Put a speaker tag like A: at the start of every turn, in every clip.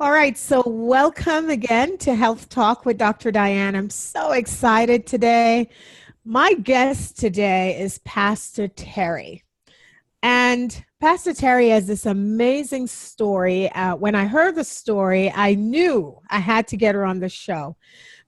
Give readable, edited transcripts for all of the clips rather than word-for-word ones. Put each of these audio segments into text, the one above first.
A: All right, so welcome again to Health Talk with Dr. Diane. I'm so excited today. My guest today is Pastor Terry. And Pastor Terry has this amazing story. When I heard the story, I knew I had to get her on the show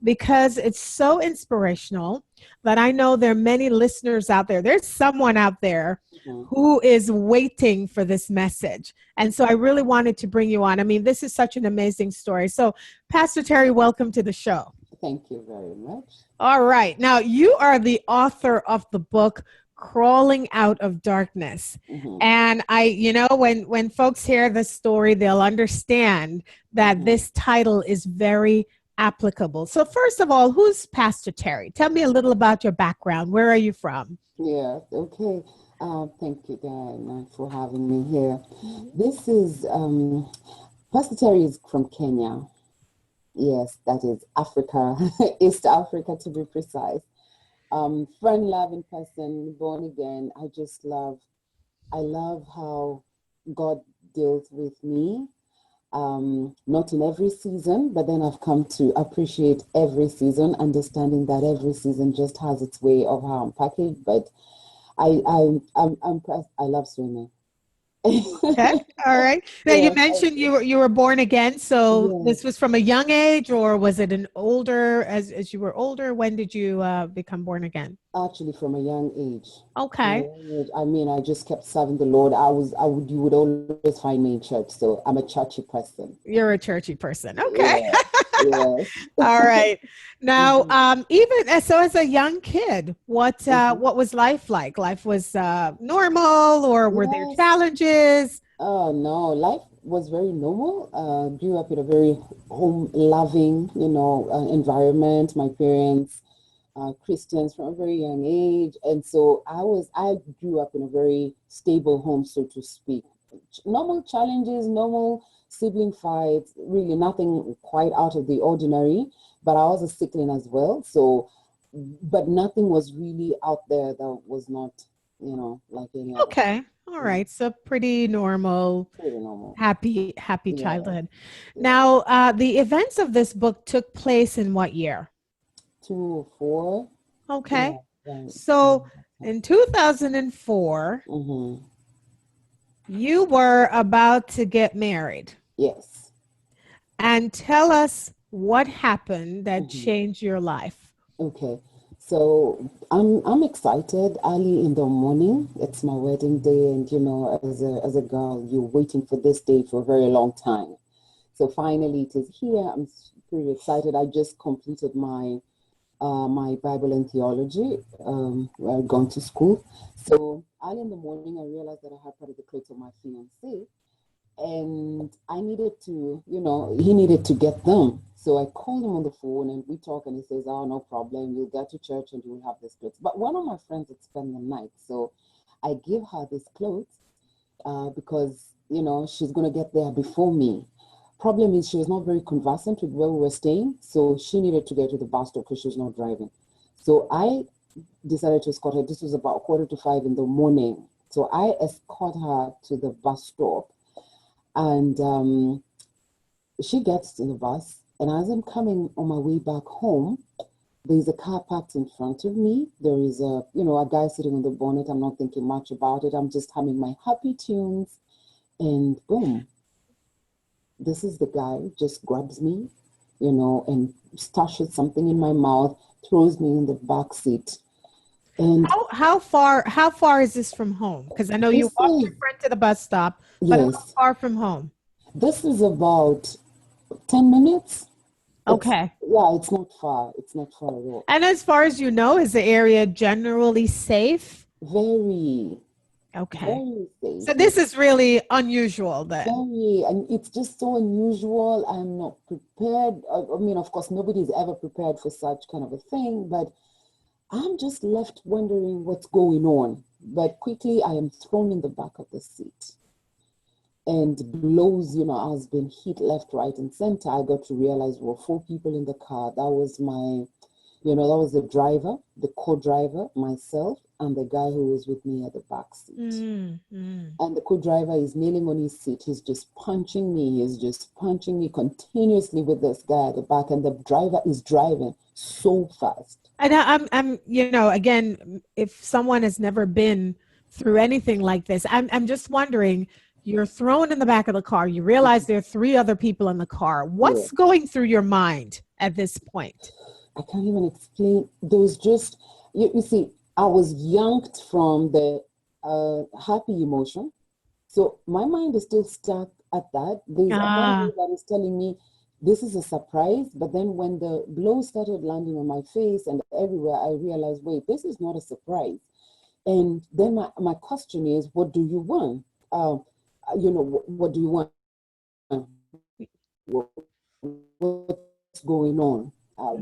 A: because it's so inspirational that I know there are many listeners out there. There's someone out there who is waiting for this message. And so I really wanted to bring you on. I mean, this is such an amazing story. So, Pastor Terry, welcome to the show.
B: Thank you very much.
A: All right. Now, you are the author of the book, Crawling Out of Darkness. And when folks hear the story, they'll understand that this title is very applicable. So first of all, who's Pastor Terry? Tell me a little about your background. Where are you from?
B: Yeah, okay. Thank you, Diana, for having me here. This is, Pastor Terry is from Kenya. Yes, that is Africa, East Africa to be precise. Friend-loving person, born again. I love how God deals with me. Not in every season, but then I've come to appreciate every season, understanding that every season just has its way of how I'm packaged. But I'm impressed. I love swimming.
A: Okay. All right. Now you mentioned you were born again. So this was from a young age, or was it an older as you were older? When did you become born again?
B: Actually, from a young age.
A: Okay.
B: I mean, I just kept serving the Lord. You would always find me in church. So I'm a churchy person.
A: You're a churchy person. Okay.
B: Yeah.
A: All right. Now, even so, as a young kid, what was life like? Life was normal, or were there challenges?
B: Oh no, life was very normal. Grew up in a very home-loving, environment. My parents, Christians from a very young age, and so I grew up in a very stable home, so to speak. Normal challenges, normal sibling fights, really nothing quite out of the ordinary. But I was a sickling as well, so but nothing was really out there that was not, like any other.
A: Okay. All right. So pretty normal, happy childhood. Now, the events of this book took place in what year?
B: 2004.
A: Okay. So in 2004, you were about to get married.
B: Yes.
A: And tell us what happened that changed your life.
B: Okay. So I'm excited early in the morning. It's my wedding day, and as a girl, you're waiting for this day for a very long time. So finally, it is here. I'm pretty excited. I just completed my my Bible and theology. I've gone to school. So early in the morning, I realized that I had part of the clothes of my fiancé, and I needed to, he needed to get them. So I called him on the phone and we talk, and he says, "Oh, no problem. You'll get to church and you'll have this clothes." But one of my friends had spent the night, so I give her this clothes because, she's going to get there before me. Problem is, she was not very conversant with where we were staying, so she needed to get to the bus stop because she was not driving. So I decided to escort her. This was about 4:45 in the morning. So I escort her to the bus stop, and she gets in the bus. And as I'm coming on my way back home, there's a car parked in front of me. There is a guy sitting on the bonnet. I'm not thinking much about it. I'm just humming my happy tunes, and boom. This is the guy, just grabs me, and stashes something in my mouth, throws me in the back seat. And
A: how far is this from home? Because I know you walked your friend to the bus stop, but how far from home?
B: This is about 10 minutes.
A: Okay.
B: It's not far. It's not far at all.
A: And as far as you know, is the area generally safe?
B: Very.
A: Okay.
B: Very safe.
A: So this is really unusual then.
B: Very, and it's just so unusual. I'm not prepared. I mean, of course, nobody's ever prepared for such kind of a thing, but I'm just left wondering what's going on. But quickly, I am thrown in the back of the seat. And blows, has been hit left, right, and center. I got to realize there were 4 people in the car. That was my You know, that was the driver, the co-driver, myself, and the guy who was with me at the back seat. And the co-driver is kneeling on his seat. He's just punching me. He's just punching me continuously with this guy at the back. And the driver is driving so fast.
A: And I'm, you know, again, if someone has never been through anything like this, I'm just wondering, you're thrown in the back of the car. You realize there are three other people in the car. What's going through your mind at this point?
B: I can't even explain. There was just, you see, I was yanked from the happy emotion. So my mind is still stuck at that. There's a part of me that is telling me this is a surprise. But then when the blows started landing on my face and everywhere, I realized, wait, this is not a surprise. And then my question is, what do you want? You know, what do you want? What's going on?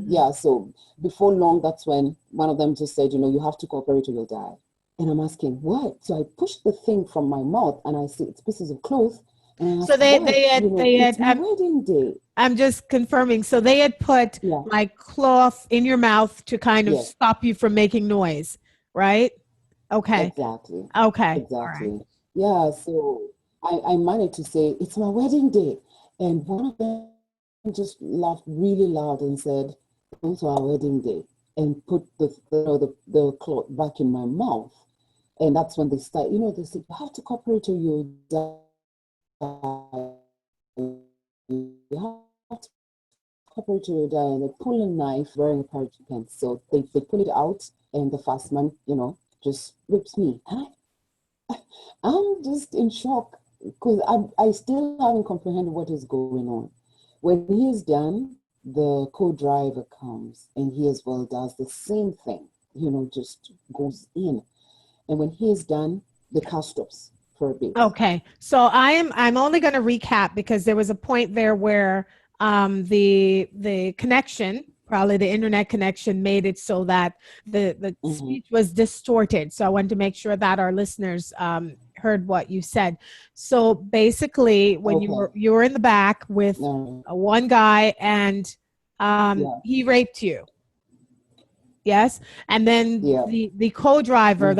B: Yeah, so before long, that's when one of them just said, you know, you have to cooperate or you'll die. And I'm asking, what? So I pushed the thing from my mouth and I see it's pieces of cloth. And I
A: So
B: asked, it's my wedding day.
A: I'm just confirming. So they had put like cloth in your mouth to kind of stop you from making noise, right? Okay.
B: Exactly.
A: Okay.
B: Exactly.
A: Right.
B: Yeah, so I managed to say, it's my wedding day. And one of them just laughed really loud and said, "Come to our wedding day," and put the cloth back in my mouth. And that's when they start, you know, they say, you have to cooperate or you die. You have to cooperate or you die. And they pull a knife wearing a pair of pants. So they pull it out and the fast man, you know, just rips me. I'm just in shock because I still haven't comprehended what is going on. When he is done, the co-driver comes and he as well does the same thing, you know, just goes in. And when he is done, the car stops for a bit.
A: Okay. So I'm only going to recap because there was a point there where the connection, probably the internet connection, made it so that the speech was distorted. So I wanted to make sure that our listeners heard what you said. So basically, when you were in the back with one guy and he raped you. Yes. And then the co-driver,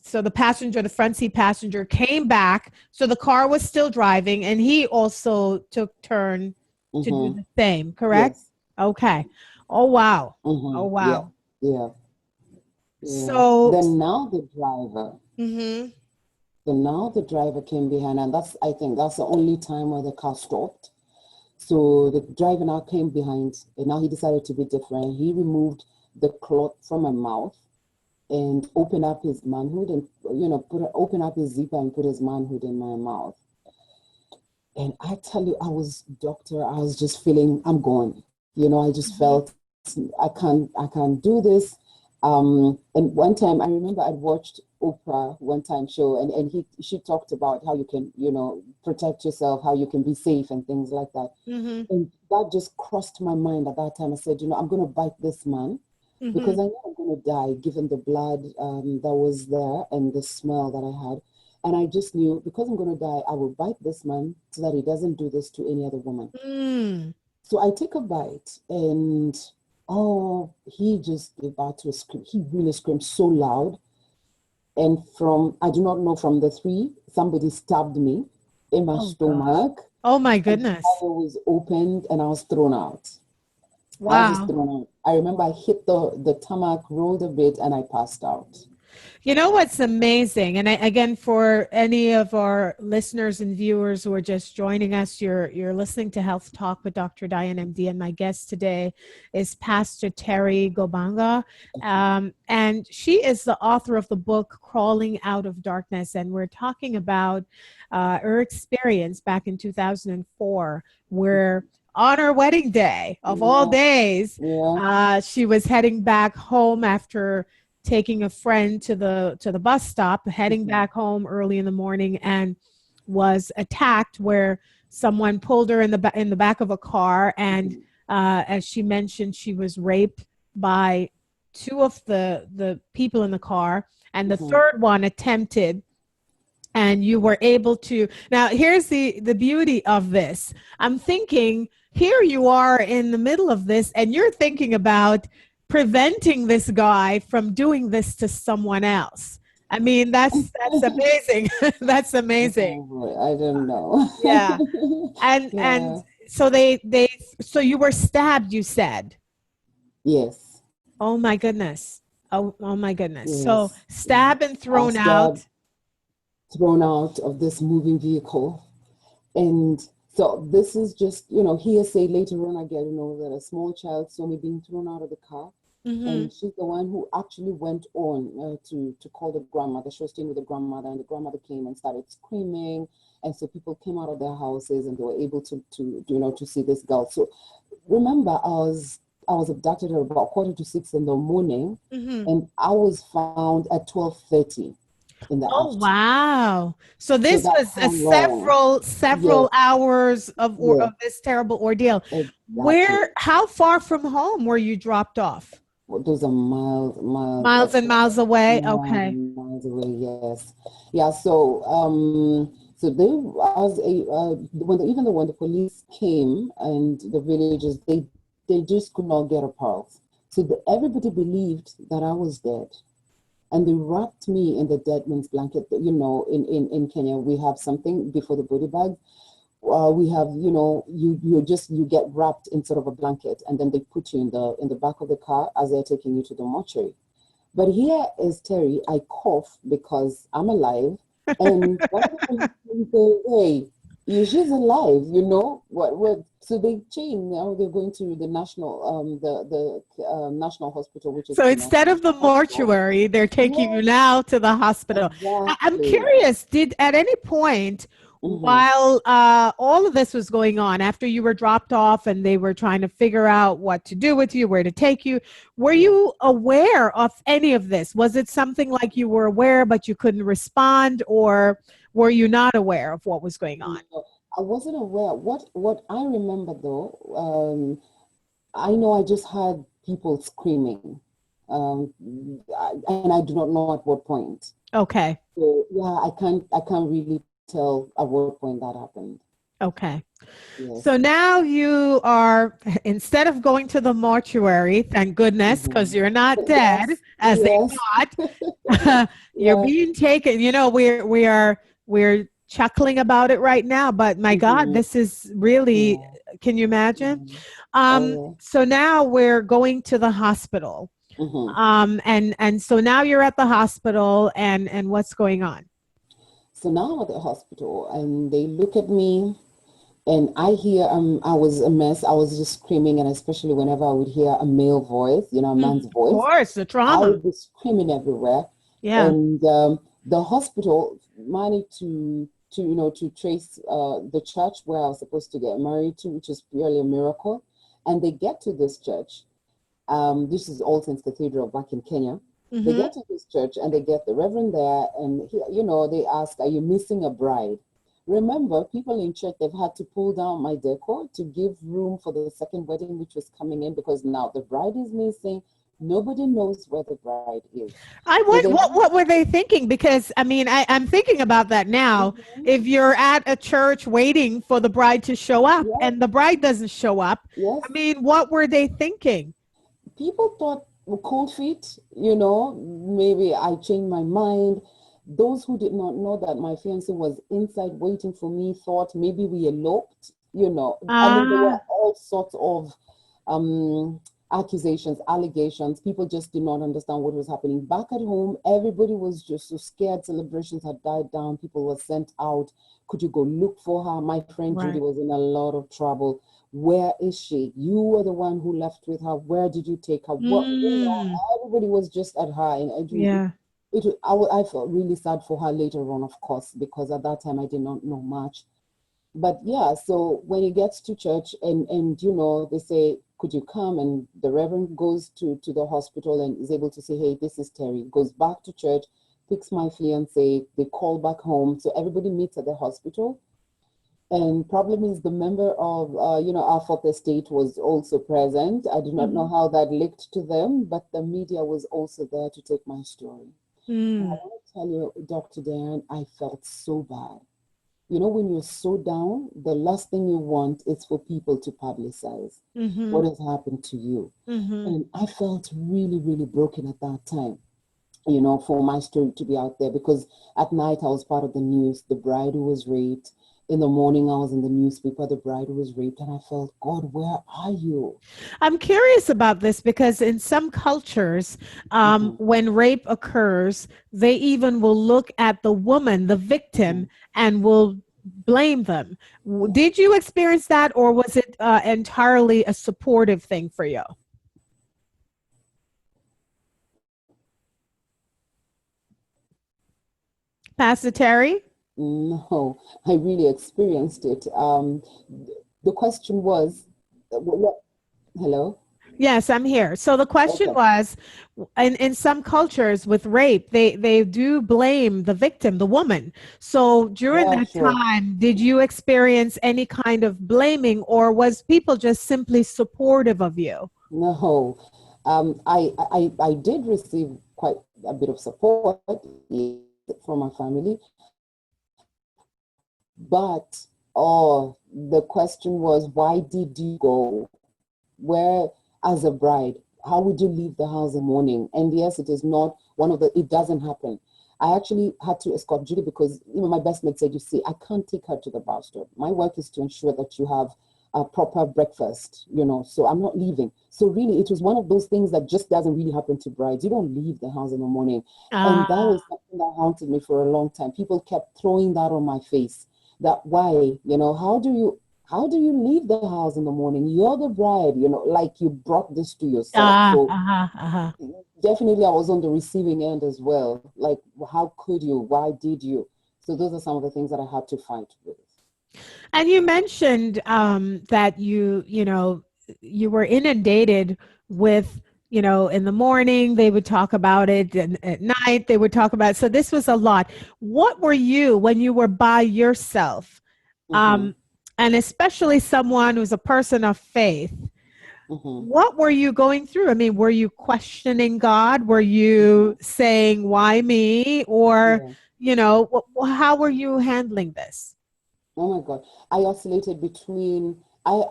A: so the passenger, the front seat passenger came back. So the car was still driving and he also took turn to do the same, correct? Yes. Okay. Oh, wow. Oh, wow.
B: Yeah.
A: So
B: then now the driver. So now the driver came behind, and I think that's the only time where the car stopped. So the driver now came behind, and now he decided to be different. He removed the cloth from my mouth and opened up his manhood and, you know, open up his zipper and put his manhood in my mouth. And I tell you, I was just feeling, I'm gone. You know, I just felt I can't do this. And one time I remember I'd watched Oprah one time show and she talked about how you can, you know, protect yourself, how you can be safe and things like that. And that just crossed my mind at that time. I said, you know, I'm going to bite this man because I know I'm going to die given the blood that was there and the smell that I had. And I just knew because I'm going to die, I will bite this man so that he doesn't do this to any other woman. So I take a bite and he just about to scream. He really screamed so loud. And I do not know, from the three, somebody stabbed me in my stomach.
A: Gosh. Oh my goodness.
B: I was opened and I was thrown out.
A: Wow.
B: I was just thrown out. I remember I hit the tarmac, rolled a bit, and I passed out.
A: You know what's amazing, and again, for any of our listeners and viewers who are just joining us, you're listening to Health Talk with Dr. Diane, MD, and my guest today is Pastor Terry Gobanga, and she is the author of the book Crawling Out of Darkness, and we're talking about her experience back in 2004, where on her wedding day of all days, she was heading back home after taking a friend to the bus stop, heading back home early in the morning, and was attacked where someone pulled her in the back of a car, and as she mentioned, she was raped by two of the people in the car, and the third one attempted, and you were able to. Now here's the beauty of this. I'm thinking, here you are in the middle of this and you're thinking about preventing this guy from doing this to someone else. I mean, that's amazing. That's amazing.
B: I don't know.
A: Yeah. And
B: Yeah.
A: so so you were stabbed, you said.
B: Yes.
A: Oh my goodness. Oh my goodness. So
B: Yes.
A: stabbed and
B: I was
A: thrown
B: stabbed,
A: out.
B: thrown out of this moving vehicle. And so this is just, hearsay. Later on, I get to know that a small child saw me being thrown out of the car.
A: Mm-hmm.
B: And she's the one who actually went on to call the grandmother. She was staying with the grandmother, and the grandmother came and started screaming. And so people came out of their houses, and they were able to see this girl. So remember, I was abducted at about 5:45 in the morning,
A: Mm-hmm.
B: and I was found at 12:30 in the
A: Oh
B: afternoon.
A: wow. So
B: So
A: this
B: that's
A: was a
B: how long.
A: several
B: Yes,
A: hours of
B: yes,
A: this terrible ordeal.
B: exactly.
A: How far from home were you dropped off?
B: Well, those are miles,
A: Miles and miles away.
B: miles
A: Okay.
B: and miles away. Yes, yeah. So they as a even though when the police came and the villagers, they just could not get a pulse. So everybody believed that I was dead, and they wrapped me in the dead man's blanket. In Kenya, we have something before the body bag. We have, you get wrapped in sort of a blanket, and then they put you in the back of the car as they're taking you to the mortuary. But here is Terry. I cough because I'm alive, and one of the policemen say, "Hey, she's alive." What? So they chain now. They're going to the the national hospital, which is
A: So
B: Kenya
A: instead of the
B: Hospital.
A: mortuary, they're taking you
B: Yes,
A: now to the hospital. I'm
B: exactly.
A: curious, did at any point
B: Hmm.
A: while all of this was going on, after you were dropped off and they were trying to figure out what to do with you, where to take you, were
B: Yeah.
A: you aware of any of this? Was it something like you were aware but you couldn't respond, or were you not aware of what was going on?
B: No, I wasn't aware. What I remember though, I know I just heard people screaming, and I do not know at what point.
A: Okay.
B: So yeah, I can't really tell at what point that happened.
A: Okay. So
B: Yes.
A: now you are, instead of going to the mortuary, thank goodness, because
B: Hmm.
A: you're not dead,
B: Yes.
A: as they
B: Yes.
A: thought. You're
B: Yes.
A: being taken. We're chuckling about it right now, but my God,
B: Hmm.
A: this is really.
B: Yeah.
A: Can you imagine?
B: Hmm. Oh
A: So now we're going to the hospital.
B: yeah. Hmm.
A: And so now you're at the hospital, and what's going on?
B: So now I'm at the hospital, and they look at me. And I hear, I was a mess. I was just screaming, and especially whenever I would hear a male voice, a man's
A: Of
B: voice,
A: course, the
B: I
A: trauma.
B: would be screaming everywhere.
A: Yeah.
B: And the hospital managed to trace the church where I was supposed to get married to, which is really a miracle. And they get to this church. This is All Saints Cathedral back in Kenya. They
A: Mm-hmm.
B: get to this church and they get the reverend there, and they ask, "Are you missing a bride?" Remember, people in church, they've had to pull down my decor to give room for the second wedding, which was coming in, because now the bride is missing. Nobody knows where the bride is. So they have,
A: What were they thinking? Because I mean, I'm thinking about that now.
B: mhm,
A: If you're at a church waiting for the bride to show up
B: yes,
A: and the bride doesn't show up,
B: yes.
A: I mean, what were they thinking?
B: People thought, well, cold feet, maybe I changed my mind. Those who did not know that my fiance was inside waiting for me thought maybe we eloped. I mean, there were
A: Ah,
B: all sorts of um, accusations, allegations. People just did not understand what was happening. Back at home, everybody was just so scared. Celebrations had died down. People were sent out. Could you go look for her? My friend Judy
A: right.
B: was in a lot of trouble. Where is she? You were the one who left with her. Where did you take her?
A: Mm,
B: Everybody was just at her. And
A: yeah.
B: I felt really sad for her later on, of course, because at that time I did not know much. But yeah, so when he gets to church and they say, "Could you come?" And the reverend goes to the hospital and is able to say, "Hey, this is Terry." Goes back to church, picks my fiance, they call back home. So everybody meets at the hospital. And problem is the member of our fourth estate was also present. I do not know
A: Mhm.
B: how that leaked to them, but the media was also there to take my story. And I
A: Mm.
B: want to tell you, Dr. Dan, I felt so bad. you know, when you're so down, the last thing you want is for people to publicize
A: Mm-hmm.
B: what has happened to you.
A: Mm-hmm.
B: And I felt really, really broken at that time, you know, for my story to be out there, because at night I was part of the news, the bride who was raped. In the morning, I was in the newspaper, the bride who was raped, and I felt, God, where are you?
A: I'm curious about this because in some cultures,
B: Hmm.
A: when rape occurs, they even will look at the woman, the
B: Hmm.
A: victim, and will blame them.
B: Yeah.
A: Did you experience that, or was it entirely a supportive thing for you? Pastor Terry?
B: No, I really experienced it. The question was, hello?
A: Yes, I'm here. So the question
B: Okay.
A: was, in some cultures with rape, they do blame the victim, the woman. So during
B: Yeah,
A: that
B: sure.
A: time, did you experience any kind of blaming, or was people just simply supportive of you?
B: No, I did receive quite a bit of support from my family, but oh, the question was, why did you go? Where, as a bride, how would you leave the house in the morning? And yes, it is not one of the, it doesn't happen. I actually had to escort Judy because, you know, my best mate said, you see, I can't take her to the bar store. My work is to ensure that you have a proper breakfast, you know, so I'm not leaving. So really, it was one of those things that just doesn't really happen to brides. You don't leave the house in the morning. And that
A: Uh,
B: was something that haunted me for a long time. People kept throwing that on my face. That why, you know, how do you leave the house in the morning? You're the bride, you know, like you brought this to yourself. So
A: uh-huh, uh-huh.
B: definitely I was on the receiving end as well. Like, how could you? Why did you? So those are some of the things that I had to fight with.
A: And you mentioned that you were inundated with, in the morning they would talk about it, and at night they would talk about it. So this was a lot. What were you when you were by yourself?
B: Mm-hmm,
A: Um, and especially someone who's a person of faith.
B: mm-hmm,
A: What were you going through? I mean, were you questioning God? Were
B: mm-hmm.
A: you saying, why me? Or,
B: Yeah.
A: how were you handling this?
B: Oh my God. I oscillated between I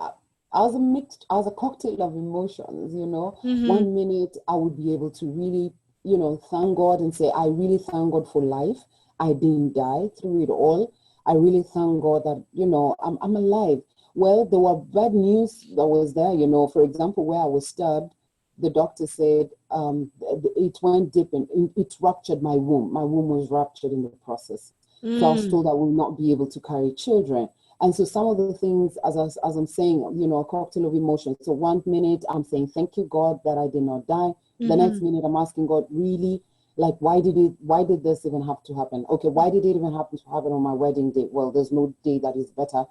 B: was a mixed, I was a cocktail of emotions, you know.
A: Mm-hmm.
B: One minute I would be able to really, you know, thank God and say, I really thank God for life. I didn't die through it all. I really thank God that, you know, I'm alive. Well, there were bad news that was there, you know. For example, where I was stabbed, the doctor said it went deep and it ruptured my womb. My womb was ruptured in the process. So I was told I
A: Mm.
B: will not be able to carry children. And so some of the things, as I'm saying, you know, a cocktail of emotions. So one minute I'm saying, thank you, God, that I did not die. The next
A: Mm-hmm.
B: minute I'm asking God, really, like, why did this even have to happen? Okay, why did it even happen on my wedding day? Well, there's no day that is better.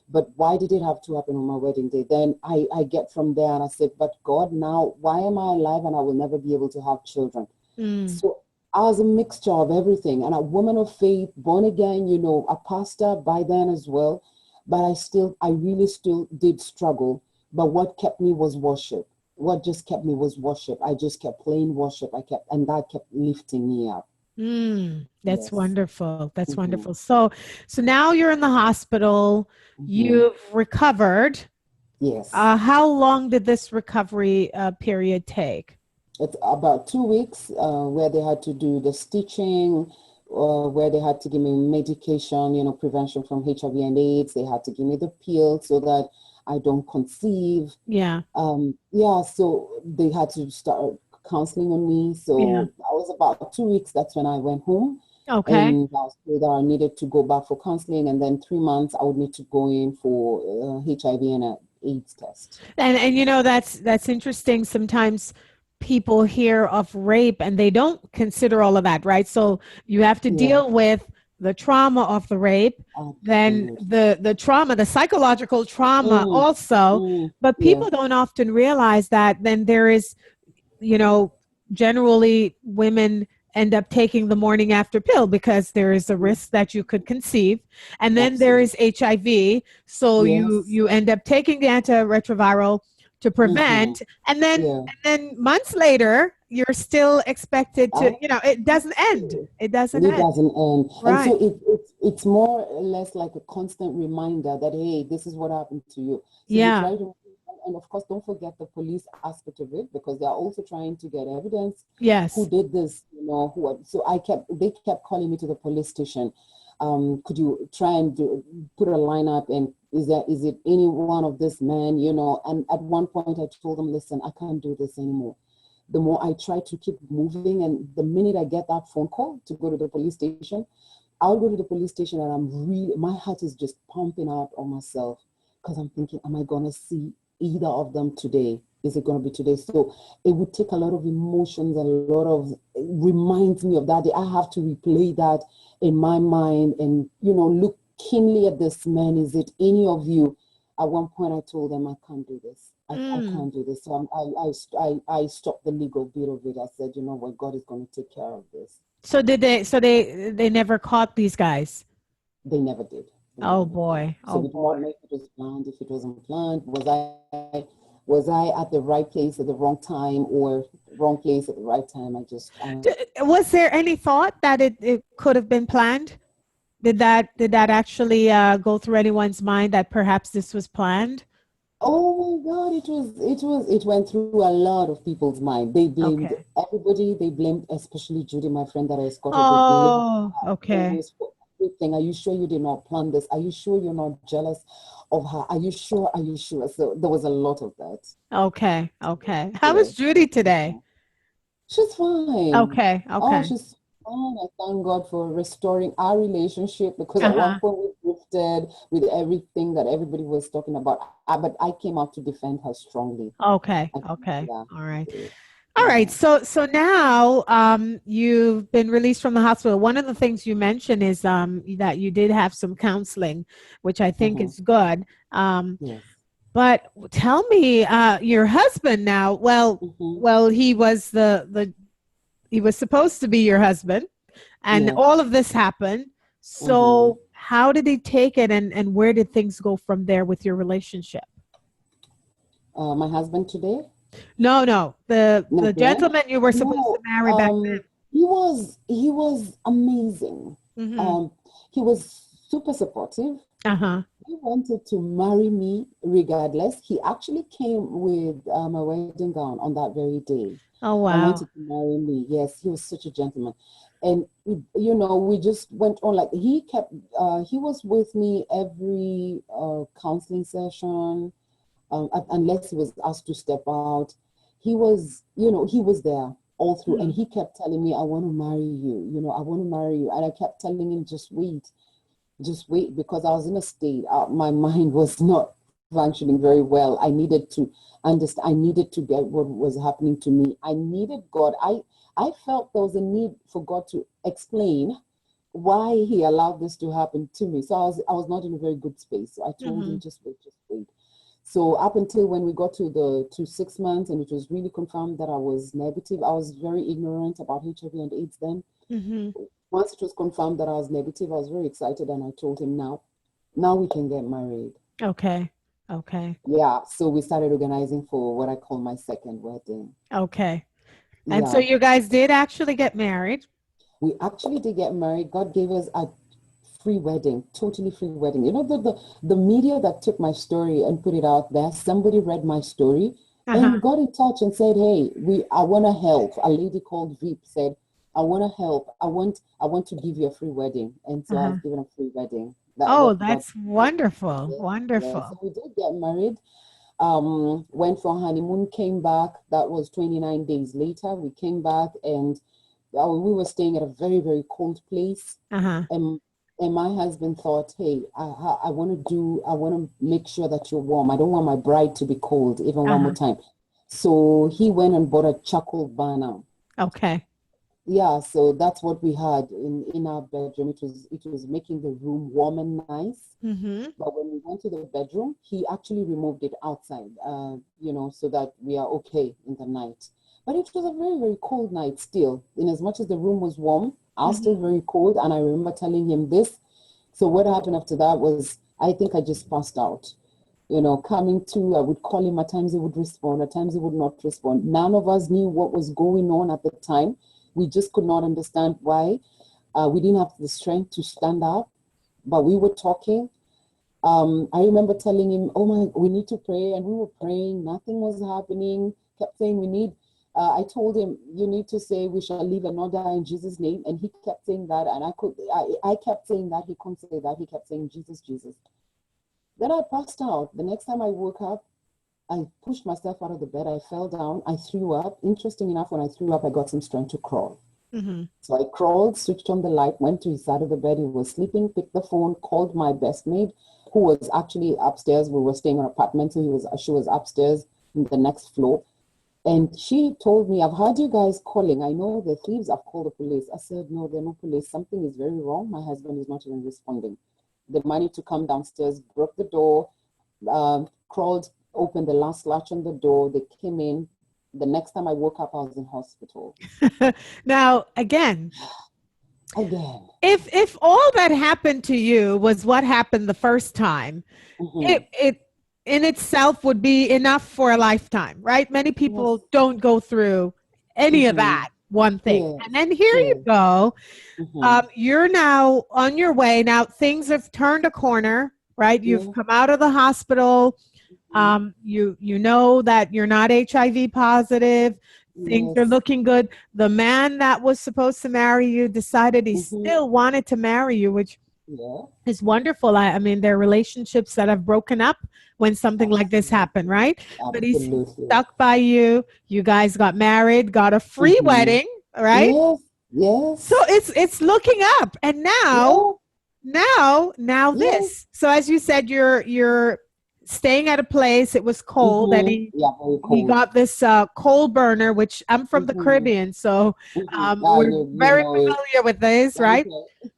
B: But why did it have to happen on my wedding day? Then I get from there and I said, but God, now why am I alive and I will never be able to have children?
A: Mm.
B: So I was a mixture of everything and a woman of faith, born again, you know, a pastor by then as well. But I really still did struggle. But what kept me was worship. What just kept me was worship. I just kept playing worship. And that kept lifting me up.
A: Mm. That's
B: Yes.
A: wonderful. That's
B: Mm-hmm.
A: wonderful. So now you're in the hospital.
B: Mm-hmm.
A: You've recovered.
B: Yes.
A: How long did this recovery period take?
B: It's about 2 weeks where they had to do the stitching, where they had to give me medication, you know, prevention from HIV and AIDS. They had to give me the pill so that I don't conceive.
A: Yeah.
B: Yeah, so they had to start counseling on me.
A: Yeah.
B: So I was about 2 weeks. That's when I went home.
A: Okay.
B: And I was told that I needed to go back for counseling. And then 3 months, I would need to go in for HIV and an AIDS test.
A: And that's interesting. Sometimes people hear of rape and they don't consider all of that, right? So you have to
B: Yeah,
A: deal with the trauma of the rape, then
B: absolutely.
A: the trauma, the psychological trauma
B: Mm,
A: also. But
B: yeah.
A: people don't often realize that then there is, you know, generally women end up taking the morning after pill because there is a
B: Mm,
A: risk that you could conceive, and then there
B: absolutely.
A: is HIV. So you
B: Yes.
A: you end up taking the antiretroviral to prevent, and
B: Yeah.
A: then months later you're still expected to, it doesn't end. It doesn't
B: It
A: end.
B: doesn't end. And
A: Right.
B: so it's more or less like a constant reminder that, hey, this is what happened to you. So you
A: Yeah.
B: try to, and of course, don't forget the police aspect of it, because they're also trying to get evidence. Who
A: Yes.
B: did this? So they kept calling me to the police station. Could you try and put a lineup, and is it any one of this man? And at one point I told them, listen, I can't do this anymore. The more I try to keep moving, and the minute I get that phone call to go to the police station, I'll go to the police station and my heart is just pumping out on myself, because I'm thinking, am I going to see either of them today? Is it going to be today? So it would take a lot of emotions, reminds me of that. I have to replay that in my mind and, look keenly at this man. Is it any of you? At one point I told them, I can't do this. I can't do this. So I stopped the legal bit of it. I said, you know what, God is going to take care of this.
A: So they never caught these guys?
B: They never did.
A: Oh boy.
B: So
A: Oh
B: we do
A: boy.
B: not know if it was planned, if it wasn't planned. Was I at the right place at the wrong time, or wrong place at the right time?
A: Was there any thought that it could have been planned? Did that actually go through anyone's mind that perhaps this was planned?
B: Oh my God, it went through a lot of people's mind. They blamed
A: Okay.
B: everybody. They blamed especially Judy, my friend that I escorted. They blamed
A: Oh, okay.
B: always for everything. Are you sure you did not plan this? Are you sure you're not jealous of her? Are you sure? Are you sure? So there was a lot of that.
A: Okay. Okay. How is
B: Yes.
A: Judy today?
B: She's fine.
A: Okay.
B: Oh,
A: Okay.
B: she's fine. I thank God for restoring our relationship, because at one
A: Uh-huh.
B: point we drifted with everything that everybody was talking about. But I came out to defend her strongly.
A: Okay.
B: I,
A: Okay.
B: yeah,
A: All right. All right.
B: yeah.
A: So now you've been released from the hospital. One of the things you mentioned is that you did have some counseling, which I think
B: Mm-hmm.
A: is good. Um,
B: Yes.
A: but tell me, your husband now,
B: Mm-hmm.
A: he was he was supposed to be your husband, and
B: Yes.
A: all of this happened.
B: Mm-hmm.
A: So how did he take it, and where did things go from there with your relationship?
B: My husband today?
A: No, no, the
B: Not then.
A: gentleman you were supposed to
B: No.
A: marry back
B: He was amazing.
A: then. Mm-hmm.
B: Um, he was super supportive.
A: Uh-huh.
B: He wanted to marry me regardless. He actually came with my wedding gown on that very day
A: Oh
B: and
A: wow.
B: wanted to marry me. Yes, he was such a gentleman. And, we just went on, like, he was with me every counseling session, unless he was asked to step out. He was there all through, and
A: Mm.
B: he kept telling me, I want to marry you, I want to marry you. And I kept telling him, just wait, because I was in a state, my mind was not functioning very well. I needed to understand, I needed to get what was happening to me. I needed God. I felt there was a need for God to explain why he allowed this to happen to me. So I was not in a very good space. So I told
A: Mm-hmm.
B: him, just wait, just wait. So up until when we got to 6 months, and it was really confirmed that I was negative. I was very ignorant about HIV and AIDS then.
A: Mm-hmm.
B: Once it was confirmed that I was negative, I was very excited, and I told him, now we can get married.
A: Okay. Okay.
B: Yeah, so we started organizing for what I call my second wedding.
A: Okay. And so
B: Yeah,
A: you guys did actually get married.
B: we actually did get married. God gave us a free wedding, totally free wedding. The media that took my story and put it out there, somebody read my story
A: Uh-huh.
B: and got in touch and said, hey, I want to help. A lady called Veep said, I want to help. I want to give you a free wedding. And so I
A: Uh-huh.
B: was given a free wedding. That
A: Oh,
B: what God
A: that's
B: did.
A: wonderful.
B: Yeah, yeah. So
A: Wonderful.
B: we did get married. Went for honeymoon, came back. That was 29 days later. We came back, and we were staying at a very, very cold place.
A: Uh-huh.
B: And my husband thought, hey, I want to make sure that you're warm. I don't want my bride to be cold even one more
A: Uh-huh.
B: time. So he went and bought a charcoal burner.
A: Okay.
B: Yeah, so that's what we had in our bedroom. It was making the room warm and nice.
A: Mm-hmm.
B: But when we went to the bedroom, he actually removed it outside, so that we are okay in the night. But it was a very, very cold night still. In as much as the room was warm, I was
A: Mm-hmm.
B: still very cold. And I remember telling him this. So what happened after that was, I think I just passed out. coming to. I would call him. At times he would respond, at times he would not respond. None of us knew what was going on at the time. We just could not understand why. We didn't have the strength to stand up, but we were talking. I remember telling him, "Oh my, we need to pray," and we were praying. Nothing was happening. Kept saying, "We need." I told him, "You need to say we shall live and not die in Jesus' name," and he kept saying that, and I kept saying that. He couldn't say that. He kept saying Jesus, Jesus. Then I passed out. The next time I woke up, I pushed myself out of the bed. I fell down. I threw up. Interesting enough, when I threw up, I got some strength to crawl.
A: Mm-hmm.
B: So I crawled, switched on the light, went to his side of the bed. He was sleeping, picked the phone, called my best maid, who was actually upstairs. We were staying in an apartment, so she was upstairs in the next floor. And she told me, "I've heard you guys calling. I know the thieves have called the police." I said, "No, there are no police. Something is very wrong. My husband is not even responding." The money to come downstairs, broke the door, crawled, opened the last latch on the door. They came in. The next time I woke up, I was in hospital.
A: Now, again,
B: Again.
A: if all that happened to you was what happened the first time, it in itself would be enough for a lifetime, right? Many people
B: Yes.
A: don't go through any of that one thing.
B: Yes.
A: And then here you
B: Yes.
A: go. You're now on your way. Now things have turned a corner, right? You've come out of the hospital. You know that you're not HIV positive. Things are looking good. The man that was supposed to marry you decided he still wanted to marry you, which is wonderful. I mean, there are relationships that have broken up when something like this happened, right? But he's stuck by you. You guys got married, got a free wedding, right?
B: Yes. Yes.
A: So it's looking up. And now this. So as you said, you're staying at a place. It was cold, and he got this coal burner, which I'm from the Caribbean, so we're very familiar with this, right?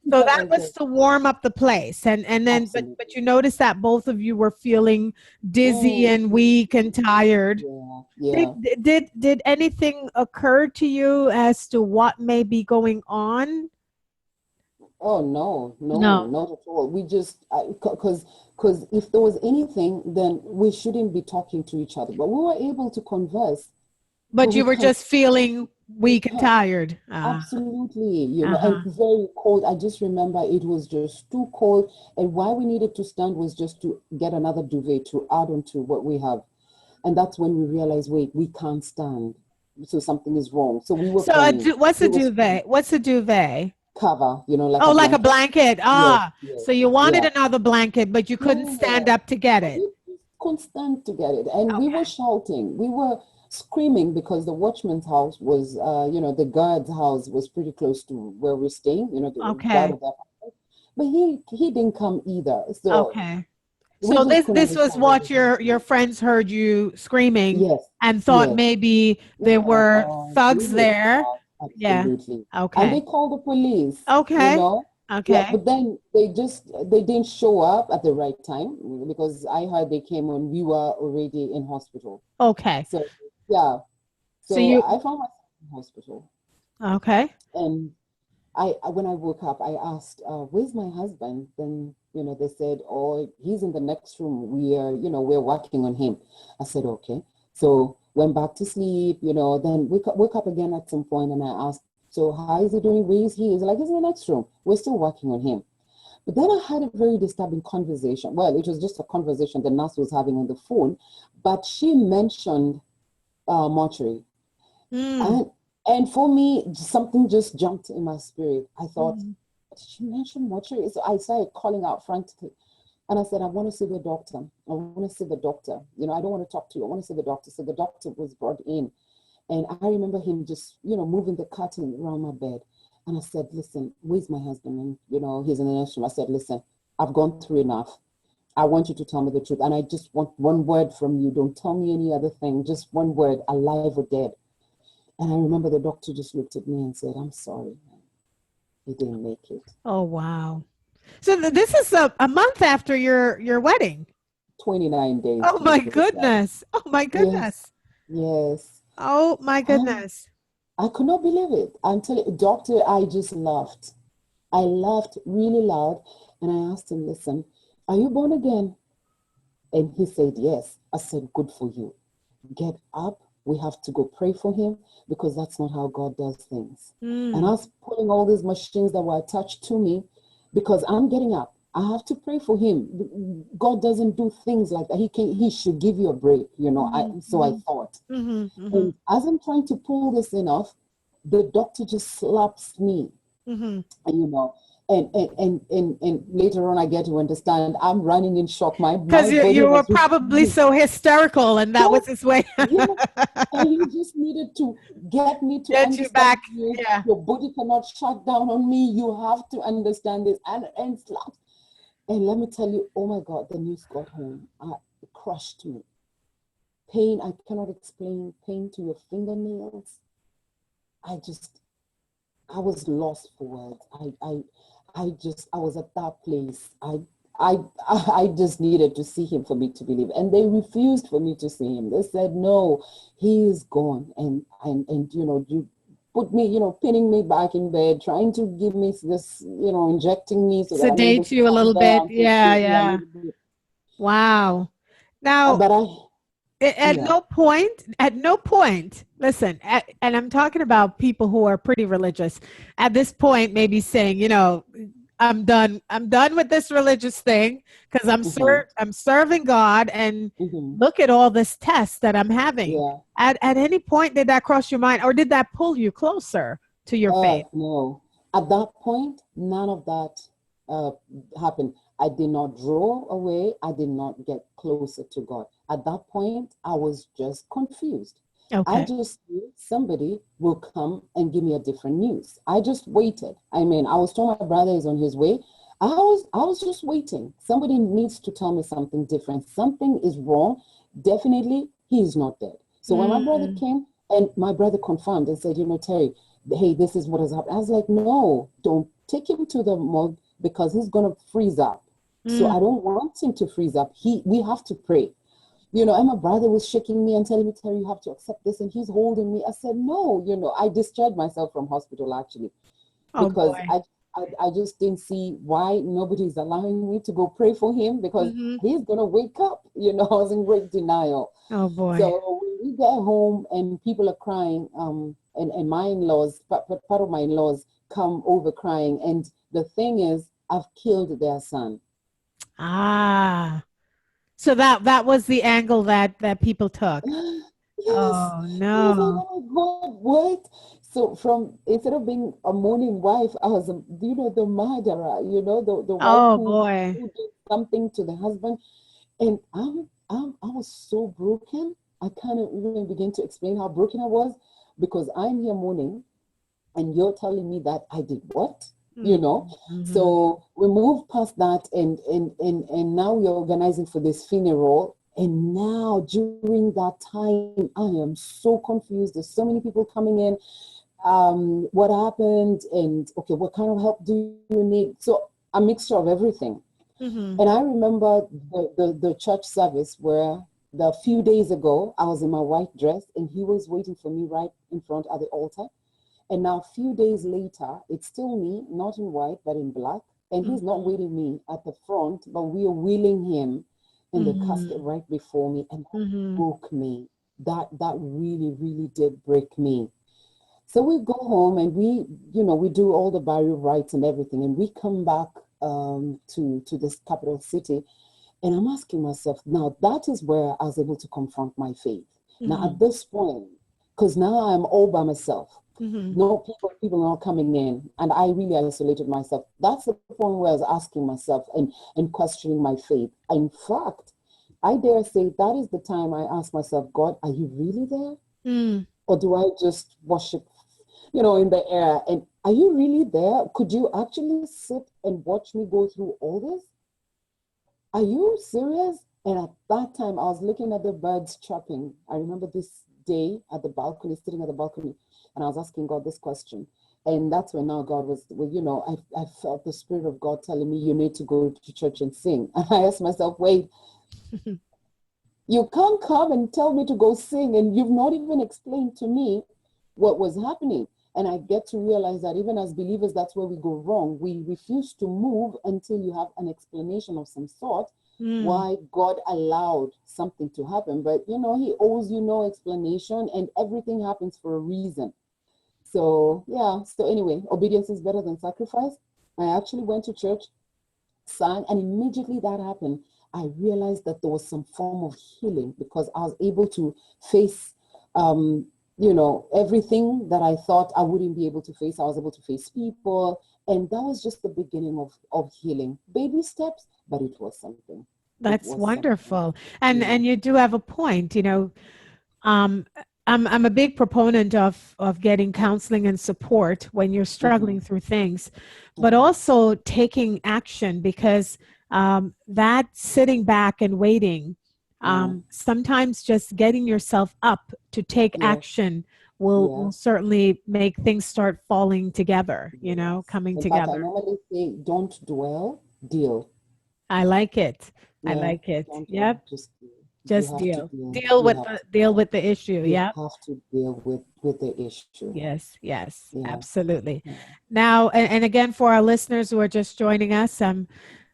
A: So that was to warm up the place, and then but you noticed that both of you were feeling dizzy and weak and tired. Did anything occur to you as to what may be going on?
B: Oh no, not at all. We just because if there was anything, then we shouldn't be talking to each other. But we were able to converse.
A: But you were just feeling weak and tired.
B: Absolutely, and very cold. I just remember it was just too cold, and why we needed to stand was just to get another duvet to add on to what we have. And that's when we realized, wait, we can't stand. So something is wrong. So we were praying.
A: What's a duvet? What's a duvet?
B: Cover, like
A: like a blanket.
B: Yes,
A: So you wanted another blanket, but you couldn't stand up to get it.
B: We couldn't stand to get it. And we were shouting. We were screaming because the watchman's house was, the guard's house was pretty close to where we're staying, the guard of that house. But he didn't come either. So
A: So this was what your friends heard you screaming and thought maybe there were thugs there.
B: Absolutely.
A: Okay.
B: And they called the police.
A: Okay.
B: But then they didn't show up at the right time because I heard they came when we were already in hospital.
A: Okay.
B: So I found myself in hospital.
A: Okay.
B: And when I woke up, I asked, "Where's my husband?" Then they said, "Oh, he's in the next room. We're working on him." I said, "Okay." So went back to sleep, then woke up again at some point, and I asked, "So how is he doing? Where is he?" He's like, "He's in the next room. We're still working on him." But then I had a very disturbing conversation. Well, it was just a conversation the nurse was having on the phone, but she mentioned mortuary. And for me, something just jumped in my spirit. I thought, did she mention mortuary? So I started calling out frantically. And I said, "I want to see the doctor. I want to see the doctor. I don't want to talk to you. I want to see the doctor." So the doctor was brought in. And I remember him just, moving the curtain around my bed. And I said, "Listen, where's my husband?" And, he's in the next room. I said, "Listen, I've gone through enough. I want you to tell me the truth. And I just want one word from you. Don't tell me any other thing. Just one word, alive or dead." And I remember the doctor just looked at me and said, "I'm sorry. He didn't make it."
A: Oh, wow. So this is a month after your wedding.
B: 29 days.
A: Oh my goodness. Oh my goodness.
B: Yes.
A: Oh my goodness.
B: I could not believe it. I'm telling you, doctor, I just laughed. I laughed really loud. And I asked him, "Listen, are you born again?" And he said, yes. I said, good for you. Get up. We have to go pray for him because that's not how God does things. And I was pulling all these machines that were attached to me because I'm getting up. I have to pray for him. God doesn't do things like that. He should give you a break, you know. So I thought. And as I'm trying to pull this thing off, the doctor just slaps me, and you know, and later on I get to understand I'm running in shock. My
A: Because
B: body
A: you were
B: was
A: probably
B: refusing.
A: so hysterical, and that
B: So,
A: was his way.
B: yeah, and he just needed to get me to
A: Get you
B: understand
A: back.
B: this.
A: Yeah.
B: Your body cannot shut down on me. You have to understand this, and slaps. And let me tell you, oh my God, the news got home. It crushed me. Pain, I cannot explain. Pain to your fingernails. I was lost for words. I was at that place. I, I just needed to see him for me to believe. And they refused for me to see him. They said, no, he is gone. And you know, you put me, you know, pinning me back in bed, trying to give me this, you know, injecting me so that I'm able
A: Sedate
B: to
A: you a
B: calm
A: little bit.
B: down, to
A: Yeah,
B: sleep, yeah, a
A: yeah.
B: little bit.
A: Wow. Now,
B: But
A: at
B: yeah.
A: no point, listen, and I'm talking about people who are pretty religious at this point, maybe saying, you know, I'm done with this religious thing because
B: Mm-hmm,
A: I'm serving God, and
B: mm-hmm,
A: look at all this test that I'm having.
B: yeah.
A: At any point, did that cross your mind, or did that pull you closer to your faith?
B: No. At that point, none of that uh, happened. I did not draw away. I did not get closer to God. At that point, I was just confused. I
A: Okay.
B: just knew somebody will come and give me a different news. I just waited. I mean, I was told my brother is on his way. I was just waiting. Somebody needs to tell me something different. Something is wrong. Definitely, he is not dead. So when my brother
A: Mm,
B: came, and my brother confirmed and said, you know, Terry, hey, this is what has happened. I was like, no, don't take him to the morgue because he's gonna freeze up. So I
A: mm.
B: don't want him to freeze up. We have to pray. You know, and my brother was shaking me and telling me, Terry, you have to accept this. And he's holding me. I said, no, you know, I discharged myself from hospital actually
A: Oh
B: because
A: boy.
B: I just didn't see why nobody's allowing me to go pray for him because
A: Hmm.
B: he's gonna wake up. You know, I was in great denial.
A: Oh boy.
B: So when we get home and people are crying, and my in-laws, part of my in-laws come over crying. And the thing is, I've killed their son.
A: Ah. So that was the angle that people took.
B: Yes.
A: Oh
B: I was like,
A: no.
B: oh my God, what? So from instead of being a mourning wife, I was, you know, the murderer, you know, the wife
A: Oh boy.
B: who did something to the husband. And I was so broken. I can't even begin to explain how broken I was because I'm here mourning and you're telling me that I did what? You know?
A: Mm-hmm.
B: So we moved past that and now we're organizing for this funeral. And now during that time, I am so confused. There's so many people coming in. What happened? And okay, what kind of help do you need? So a mixture of everything.
A: Mm-hmm.
B: And I remember the church service where the few days ago I was in my white dress and he was waiting for me right in front of the altar. And now, a few days later, it's still me, not in white, but in black. And he's not
A: Mm-hmm.
B: waiting me at the front, but we are wheeling him in the casket
A: Mm-hmm.
B: right before me. And that
A: Mm-hmm.
B: broke me. That really, really did break me. So we go home and we do all the burial rites and everything. And we come back to this capital city. And I'm asking myself, now that is where I was able to confront my faith. Now
A: Mm-hmm.
B: at this point, because now I'm all by myself.
A: Mm-hmm.
B: No people are not coming in. And I really isolated myself. That's the point where I was asking myself and questioning my faith. In fact, I dare say that is the time I ask myself, God, are you really there?
A: Mm.
B: Or do I just worship, you know, in the air? And are you really there? Could you actually sit and watch me go through all this? Are you serious? And at that time, I was looking at the birds chirping. I remember this day at the balcony, sitting at the balcony, and I was asking God this question. And that's when now God was, well, you know, I felt the Spirit of God telling me, you need to go to church and sing. And I asked myself, wait, you can't come and tell me to go sing, and you've not even explained to me what was happening. And I get to realize that even as believers, that's where we go wrong. We refuse to move until you have an explanation of some sort why God allowed something to happen. But, you know, he owes you no explanation, and everything happens for a reason. So, yeah. So anyway, obedience is better than sacrifice. I actually went to church, sang, and immediately that happened, I realized that there was some form of healing because I was able to face, you know, everything that I thought I wouldn't be able to face. I was able to face people. And that was just the beginning of healing. Baby steps, but it was something.
A: That's wonderful. And
B: Yeah.
A: you do have a point, you know. Um, I'm a big proponent of getting counseling and support when you're struggling through things, but also taking action, because that sitting back and waiting, sometimes just getting yourself up to take action will certainly make things start falling together, you know, coming
B: In fact, I
A: together.
B: normally say, don't dwell, deal.
A: I like it. I
B: Yeah,
A: like it.
B: don't dwell,
A: Yep.
B: just deal. You
A: Just
B: have to
A: deal.
B: deal.
A: Deal
B: You
A: with
B: have
A: the
B: to
A: deal with the issue.
B: you
A: Yep.
B: have to deal with the issue.
A: Yes, yes,
B: Yeah.
A: absolutely.
B: Yeah.
A: Now, and again, for our listeners who are just joining us, I'm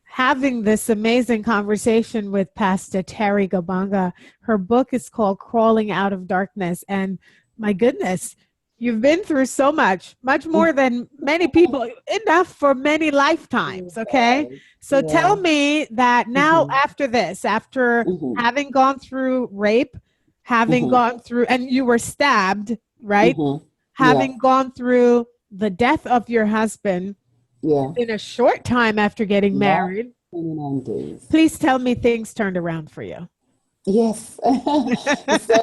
A: having this amazing conversation with Pastor Terry Gobanga. Her book is called Crawling Out of Darkness. And my goodness, you've been through so much, much more than many people, enough for many lifetimes. Okay.
B: Right.
A: So tell
B: Yeah.
A: me that now,
B: Mm-hmm.
A: after this, after
B: Mm-hmm.
A: having gone through rape, having
B: Mm-hmm.
A: gone through, and you were stabbed, right?
B: Mm-hmm. Yeah.
A: Having gone through the death of your husband
B: Yeah.
A: in a short time after getting
B: Yeah.
A: married,
B: 29 days.
A: please tell me things turned around for you.
B: Yes. So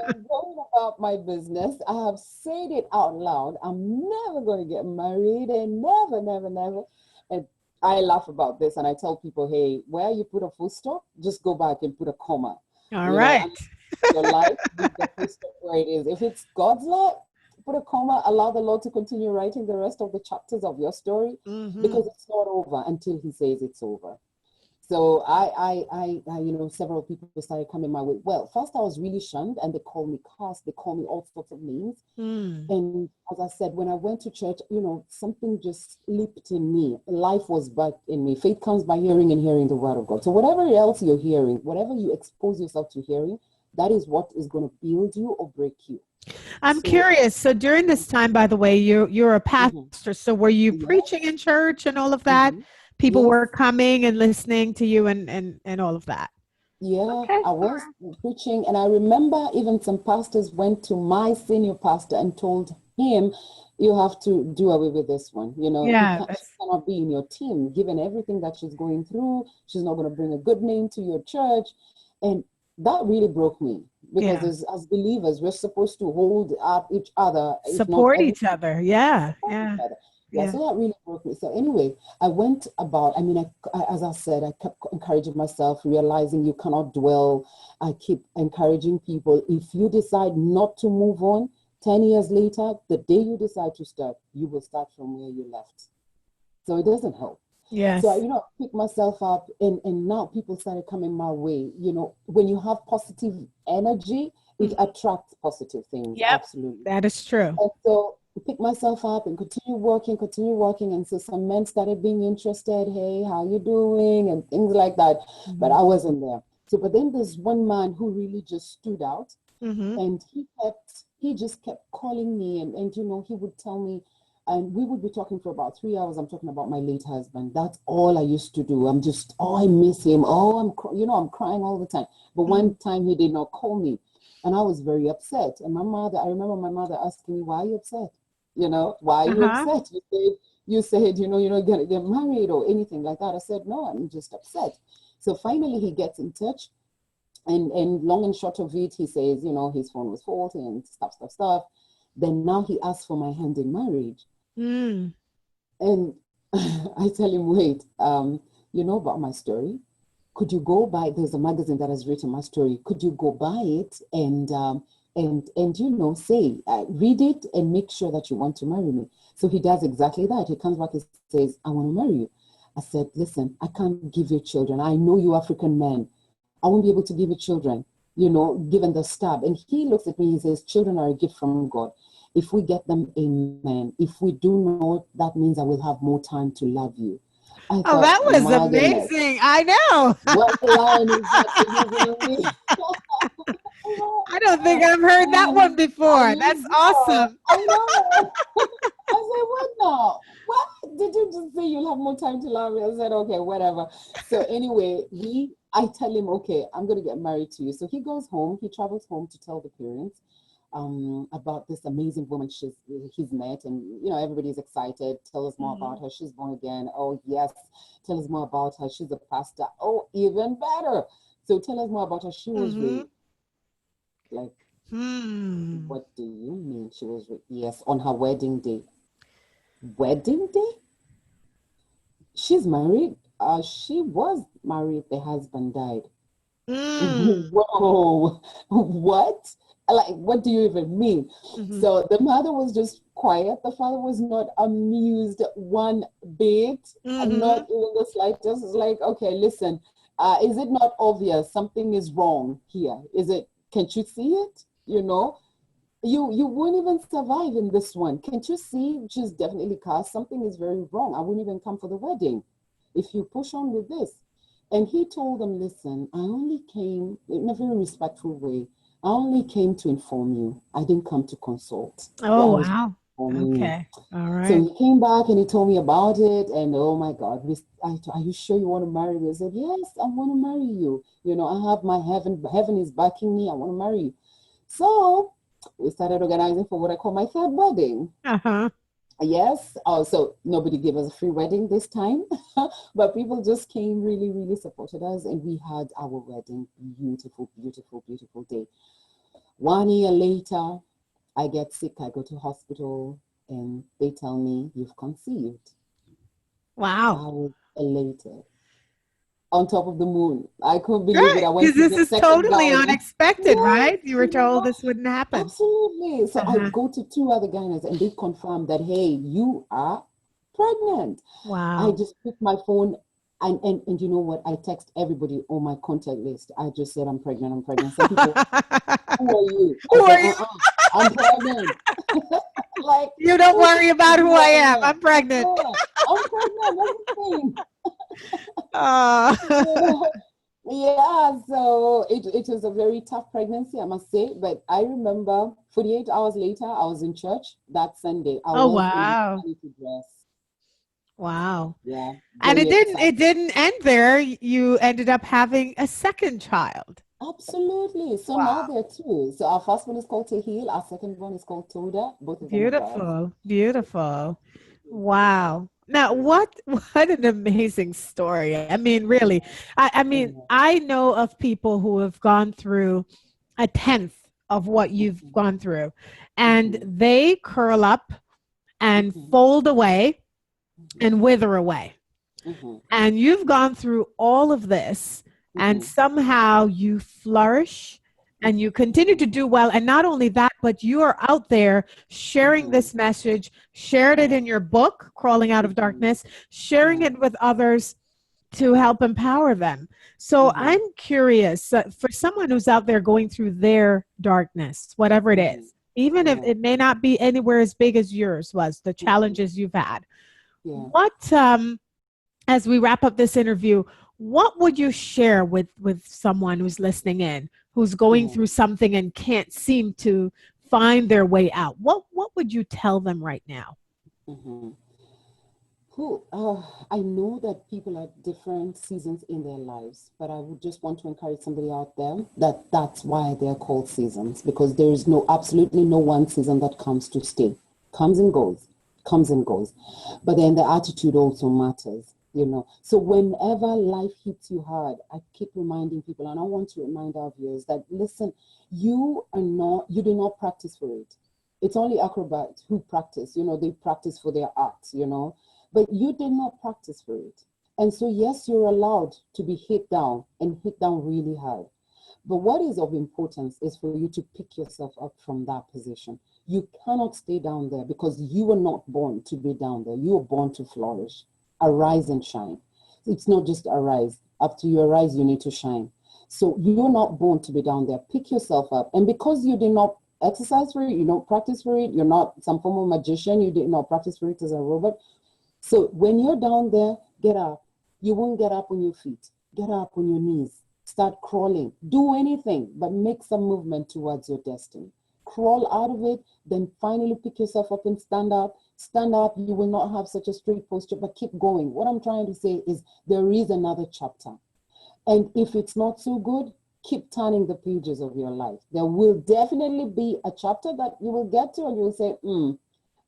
B: I'm going about my business. I have said it out loud. I'm never going to get married, and never, never, never. And I laugh about this and I tell people, hey, where you put a full stop, just go back and put a comma.
A: All
B: You know,
A: right.
B: and your life, leave the full stop where it is. If it's God's law, put a comma, allow the Lord to continue writing the rest of the chapters of your story,
A: Mm-hmm.
B: because it's not over until He says it's over. So you know, several people started coming my way. Well, first I was really shunned, and they called me cuss, they called me all sorts of names.
A: Mm.
B: And as I said, when I went to church, you know, something just leaped in me. Life was birthed in me. Faith comes by hearing, and hearing the word of God. So whatever else you're hearing, whatever you expose yourself to hearing, that is what is going to build you or break you.
A: I'm
B: So,
A: curious. So during this time, by the way, you're a
B: mhm,
A: pastor. So were you preaching
B: yes,
A: in church and all of that?
B: mhm,
A: People
B: yes.
A: were coming and listening to you and all of that.
B: Yeah,
A: Okay.
B: I
A: All
B: was
A: right.
B: preaching, and I remember even some pastors went to my senior pastor and told him, "You have to do away with this one. You know,
A: Yeah,
B: she
A: that's
B: cannot be in your team, given everything that she's going through. She's not going to bring a good name to your church." And that really broke me, because
A: yeah.
B: as believers, we're supposed to hold up each other, if not
A: Support
B: every
A: each other. Yeah.
B: support each
A: Yeah.
B: other. Yeah,
A: Yeah.
B: so that really broke me. So anyway, I went about, I mean, as I said, I kept encouraging myself, realizing you cannot dwell. I keep encouraging people, if you decide not to move on, 10 years later, the day you decide to start, you will start from where you left. So it doesn't help. So I,
A: Yes.
B: you know, pick myself up, and now people started coming my way. You know, when you have positive energy, it
A: Mhm.
B: attracts positive things.
A: Yep.
B: Absolutely.
A: That is true.
B: And so I picked myself up and continue working. And so some men started being interested. Hey, how you doing? And things like that. But
A: Mm-hmm.
B: I wasn't there. So, but then there's one man who really just stood out,
A: Mm-hmm.
B: and he just kept calling me, and you know, he would tell me, and we would be talking for about 3 hours. I'm talking about my late husband. That's all I used to do. I'm just, oh, I miss him. Oh, you know, I'm crying all the time. But
A: Mm-hmm.
B: one time he did not call me, and I was very upset. And I remember my mother asking me, why are you upset? You know, why are you
A: Uh-huh.
B: upset? You said, you know, you're not gonna get married or anything like that. I said, no, I'm just upset. So finally he gets in touch, and long and short of it, he says, you know, his phone was faulty and stuff. Then now he asks for my hand in marriage.
A: Mm.
B: And I tell him, wait, you know about my story? Could you go buy, there's a magazine that has written my story. Could you go buy it and you know, say, read it and make sure that you want to marry me? So he does exactly that. He comes back and says, I want to marry you. I said, listen, I can't give you children. I know you African men. I won't be able to give you children, you know, given the stab. And he looks at me, he says, children are a gift from God. If we get them, amen. If we do not, that means I will have more time to love you. I
A: Oh,
B: thought,
A: that was
B: my goodness,
A: amazing. I know.
B: what line is that you're using on me?
A: I don't think I've heard that one
B: Are
A: before. That's
B: you sure?
A: awesome.
B: I know. I said, what now? What? Did you just say you'll have more time to love me? I said, okay, whatever. So anyway, I tell him, okay, I'm going to get married to you. So he goes home, he travels home to tell the parents about this amazing woman he's met, and everybody's excited. Tell us more about her. She's born again. Oh yes. Tell us more about her. She's a pastor. Oh, even better. So tell us more about her. She was raped. Like, what do you mean she was raped? Yes, on her wedding day. Wedding day? She's married. She was married. The husband died. Whoa, what? Like, what do you even mean? So the mother was just quiet. The father was not amused one bit, not even the slightest. It's like, okay, listen, is it not obvious something is wrong here? Can't you see it? You won't even survive in this one. Can't you see? She's definitely cast. Something is very wrong. I wouldn't even come for the wedding if you push on with this. And he told them, listen, I only came in a very respectful way. I only came to inform you. I didn't come to consult.
A: Oh, wow. Okay. All right.
B: So he came back and he told me about it. And oh my God, are you sure you want to marry me? I said, yes, I want to marry you. I have my heaven is backing me. I want to marry you. So we started organizing for what I call my third wedding. Yes. So nobody gave us a free wedding this time, but people just came, really, really supported us, and we had our wedding. Beautiful, beautiful, beautiful day. 1 year later, I get sick. I go to hospital, and they tell me you've conceived.
A: Wow.
B: I was elated. On top of the moon. I couldn't believe it. I went
A: because this is totally unexpected, right? You were told this wouldn't happen.
B: Absolutely. So I go to 2 other gynaes and they confirm that, hey, you are pregnant.
A: Wow.
B: I just picked my phone and you know what? I text everybody on my contact list. I just said, I'm pregnant. Some people, who are you? I'm pregnant. Like,
A: you don't worry about who I am. I'm pregnant.
B: I'm pregnant. That's the thing. Yeah, so it was a very tough pregnancy, I must say. But I remember 48 hours later, I was in church that Sunday. I was in my fancy dress.
A: Wow.
B: Yeah.
A: And it didn't end there. You ended up having a second child.
B: Absolutely. So now there are two. So our first one is called Tehil. Our second one is called Toda. Both of them are girls.
A: Beautiful. Wow. Now, what an amazing story. I mean, really, I know of people who have gone through a tenth of what you've gone through, and they curl up and fold away and wither away. And you've gone through all of this, and somehow you flourish and you continue to do well. And not only that, but you are out there sharing this message, shared it in your book, Crawling Out of Darkness, sharing it with others to help empower them. So I'm curious, for someone who's out there going through their darkness, whatever it is, even if it may not be anywhere as big as yours was, the challenges you've had, what, as we wrap up this interview, what would you share with someone who's listening in, who's going through something and can't seem to find their way out? What would you tell them right now?
B: I know that people are different seasons in their lives, but I would just want to encourage somebody out there that's why they're called seasons, because there is absolutely no one season that comes to stay. Comes and goes. But then the attitude also matters. So whenever life hits you hard, I keep reminding people, and I want to remind our viewers that, listen, you do not practice for it. It's only acrobats who practice, they practice for their art, but you did not practice for it. And so, yes, you're allowed to be hit down and hit down really hard. But what is of importance is for you to pick yourself up from that position. You cannot stay down there because you were not born to be down there. You were born to flourish. Arise and shine. It's not just arise. After you arise, you need to shine. So you're not born to be down there. Pick yourself up. And because you did not exercise for it, you don't practice for it, you're not some form of magician, you did not practice for it as a robot. So when you're down there, get up. You won't get up on your feet. Get up on your knees. Start crawling. Do anything, but make some movement towards your destiny. Crawl out of it, then finally pick yourself up and stand up. Stand up. You will not have such a straight posture, but keep going. What I'm trying to say is there is another chapter. And if it's not so good, keep turning the pages of your life. There will definitely be a chapter that you will get to and you will say,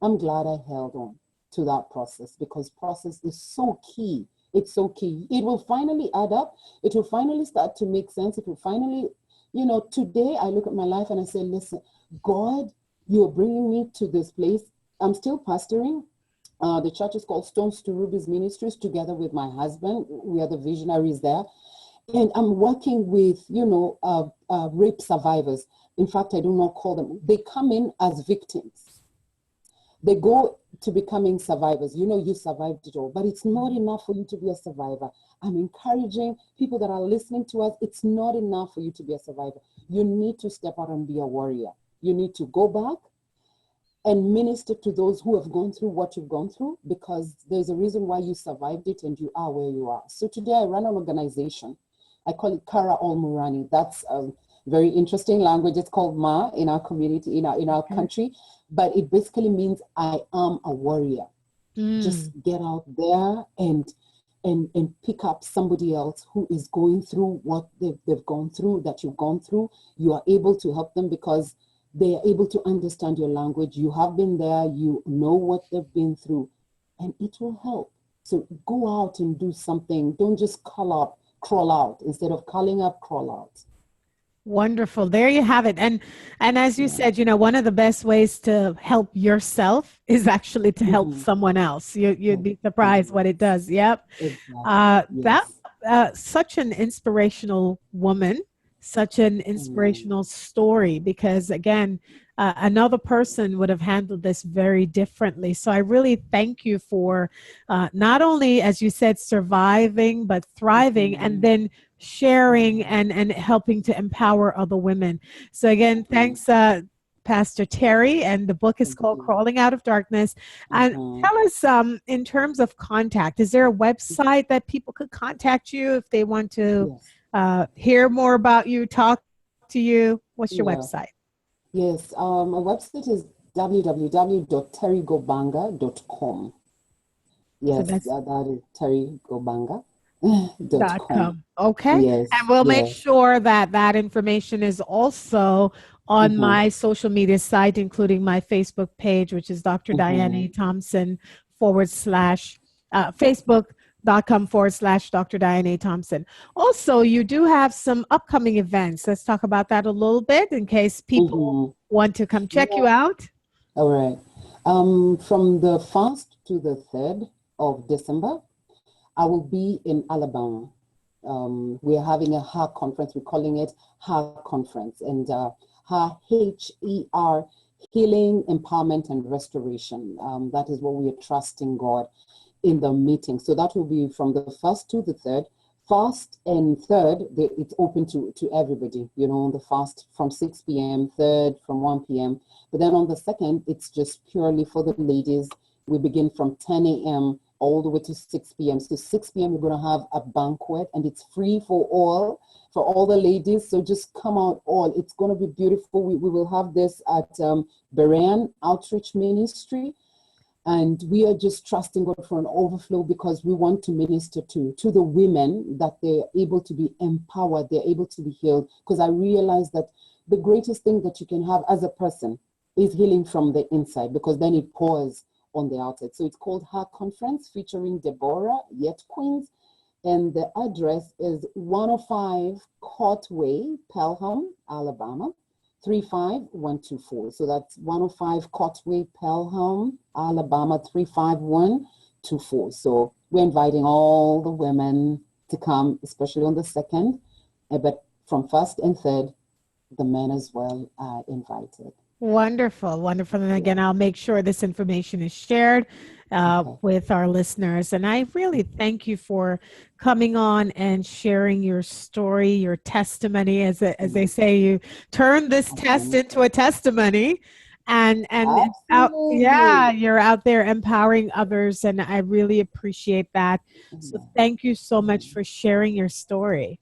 B: I'm glad I held on to that process, because process is so key. It's so key. It will finally add up. It will finally start to make sense. It will finally, today I look at my life and I say, listen, God, you're bringing me to this place. I'm still pastoring. The church is called Stones to Rubies Ministries, together with my husband. We are the visionaries there. And I'm working with, rape survivors. In fact, I do not call them. They come in as victims. They go to becoming survivors. You survived it all, but it's not enough for you to be a survivor. I'm encouraging people that are listening to us. It's not enough for you to be a survivor. You need to step out and be a warrior. You need to go back and minister to those who have gone through what you've gone through, because there's a reason why you survived it and you are where you are. So today I run an organization. I call it Kara Ol Murani. That's a very interesting language. It's called Ma in our community, in our country, but it basically means I am a warrior. Just get out there and pick up somebody else who is going through what they've gone through, that you've gone through. You are able to help them because they are able to understand your language. You have been there, you know what they've been through, and it will help. So go out and do something. Don't just crawl out. Instead of calling up, crawl out.
A: Wonderful. There you have it. And as you said, one of the best ways to help yourself is actually to help someone else. You'd be surprised what it does. Yep.
B: Exactly. Yes.
A: That such an inspirational woman, such an inspirational story, because again, another person would have handled this very differently. So I really thank you for not only, as you said, surviving, but thriving, and then sharing and helping to empower other women. So again, thanks, Pastor Terry, and the book is called Crawling Out of Darkness. And tell us, in terms of contact, is there a website that people could contact you if they want to hear more about you, talk to you? What's your website?
B: Yes, my website is www.terrygobanga.com. Yes, so that is Terry Gobanga. .com.
A: Okay.
B: Yes,
A: and we'll make sure that information is also on my social media site, including my Facebook page, which is Dr. Diane A. Thompson / Facebook.com/Dr. Diane A. Thompson. Also, you do have some upcoming events. Let's talk about that a little bit in case people want to come check you out.
B: All right. From the 1st to the 3rd of December, I will be in Alabama. We're having a HER conference. We're calling it HER Conference. And HER, H-E-R, Healing, Empowerment, and Restoration. That is what we are trusting God in the meeting. So that will be from the 1st to the 3rd. 1st and 3rd, it's open to everybody. On the 1st from 6 p.m., 3rd from 1 p.m. But then on the 2nd, it's just purely for the ladies. We begin from 10 a.m. all the way to 6 p.m. So 6 p.m. we're going to have a banquet, and it's free for all the ladies. So just come out all. It's going to be beautiful. We will have this at Berean Outreach Ministry. And we are just trusting God for an overflow, because we want to minister to the women, that they're able to be empowered, they're able to be healed. Because I realize that the greatest thing that you can have as a person is healing from the inside, because then it pours on the outside. So it's called HER Conference, featuring Deborah, Yet Queens. And the address is 105 Courtway, Pelham, Alabama, 35124. So that's 105 Courtway, Pelham, Alabama, 35124. So we're inviting all the women to come, especially on the 2nd, but from 1st and 3rd, the men as well are invited.
A: Wonderful, wonderful. And
B: Yeah.
A: again, I'll make sure this information is shared
B: Okay.
A: with our listeners. And I really thank you for coming on and sharing your story, your testimony. As they
B: Mm.
A: say, you turned this
B: I
A: test
B: think
A: into a testimony, and out, yeah,
B: absolutely.
A: you're out there empowering others, and I really appreciate that. So
B: Amen.
A: thank you so much
B: Amen.
A: for sharing your story.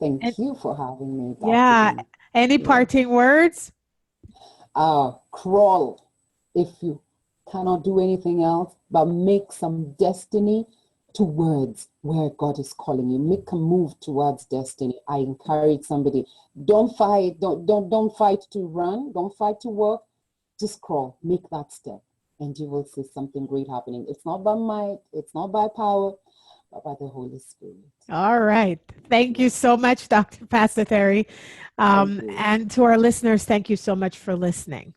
A: And
B: Thank you for having me, Dr.
A: yeah,
B: D.
A: any
B: Yeah.
A: parting words?
B: Crawl if you cannot do anything else, but make some destiny towards where God is calling you. Make a move towards destiny. I encourage somebody, don't fight, don't fight to run, don't fight to work. Just crawl, make that step, and you will see something great happening. It's not by might, it's not by power, but by the Holy Spirit.
A: All right. Thank you
B: Yeah.
A: so much, Dr. Pastor Terry.
B: Thank you.
A: And to our listeners, thank you so much for listening.